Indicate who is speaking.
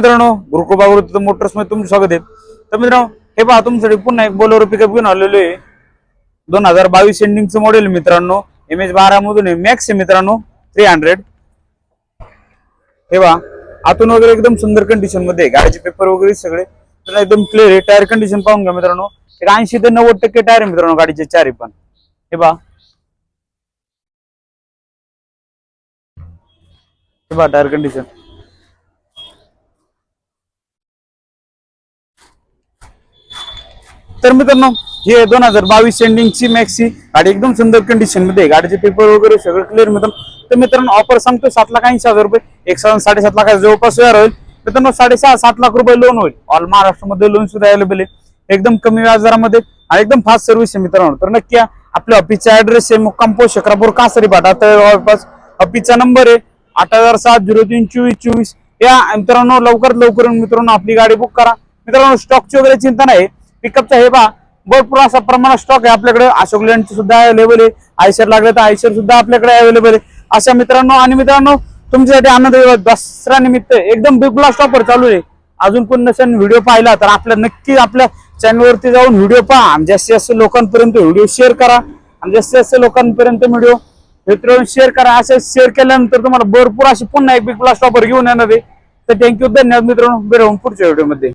Speaker 1: मित्रांनो गुरुकृपा मोटर्स मध्ये तुमचं स्वागत आहे। तर मित्रांनो हे पहा तुमच्यासाठी पुन्हा एक बोलेरो पिकअप घेऊन आलेलो आहे। 2022 एंडिंगचं मॉडेल मित्रांनो, MH12 मधून आहे, मॅक्स आहे मित्रांनो 300। हे पहा आतून वगैरे एकदम सुंदर कंडिशन मध्ये आहे, गाडीचे पेपर वगैरे सगळे एकदम क्लिअर आहे। टायर कंडिशन पाहून घ्या मित्रांनो, एक 80 ते 90% टायर आहे मित्रांनो गाडीचे चारही पण। हे पहा टायर कंडिशन। तर मित्रांनो हे 2022 एंडिंगची मॅक्सी गाडी एकदम सुंदर कंडिशन मध्ये, गाडीचे पेपर वगैरे सगळं क्लिअर मित्रांनो। तर मित्रांनो ऑफर सांगतो 7,80,000 रुपये, 7.5 लाख जवळपास व्याज होईल मित्रांनो। 6.5-7 लाख रुपये लोन होईल। ऑल महाराष्ट्रामध्ये लोन सुद्धा अवेलेबल आहे, एकदम कमी व्याजदरामध्ये आणि एकदम फास्ट सर्व्हिस आहे मित्रांनो। तर नक्की आपल्या ऑफिसचा ऍड्रेस आहे मुक्काम पोस्ट शकरापूर कासरी फाटा जवळपास। ऑफिसचा नंबर आहे 8007032424। या मित्रांनो लवकरात लवकर मित्रांनो आपली गाडी बुक करा मित्रांनो। स्टॉकची वगैरे चिंता नाही, पिकअपचा हे पहा भरपूर असा प्रमाणात स्टॉक आहे आपल्याकडे। अशोक लेलँड सुद्धा अवेलेबल आहे, आयशर लागले तर आयशर सुद्धा आपल्याकडे अवेलेबल आहे अशा मित्रांनो। आणि मित्रांनो तुमच्यासाठी आनंद दसरा निमित्त एकदम बिग ब्लास्ट ऑफर चालू आहे। अजून कोण नसेल व्हिडिओ पाहिला तर आपल्या नक्की आपल्या चॅनलवरती जाऊन व्हिडिओ पहा, जास्तीत जास्त लोकांपर्यंत व्हिडिओ शेअर करा आणि जास्तीत जास्त लोकांपर्यंत व्हिडिओ मित्रांनो शेअर करा। असं शेअर केल्यानंतर तुम्हाला भरपूर अशी पुन्हा एक बिग ब्लास्ट ऑफर घेऊन येणार आहे। तर थँक्यू, धन्यवाद मित्रांनो, भेटू पुढच्या व्हिडिओमध्ये।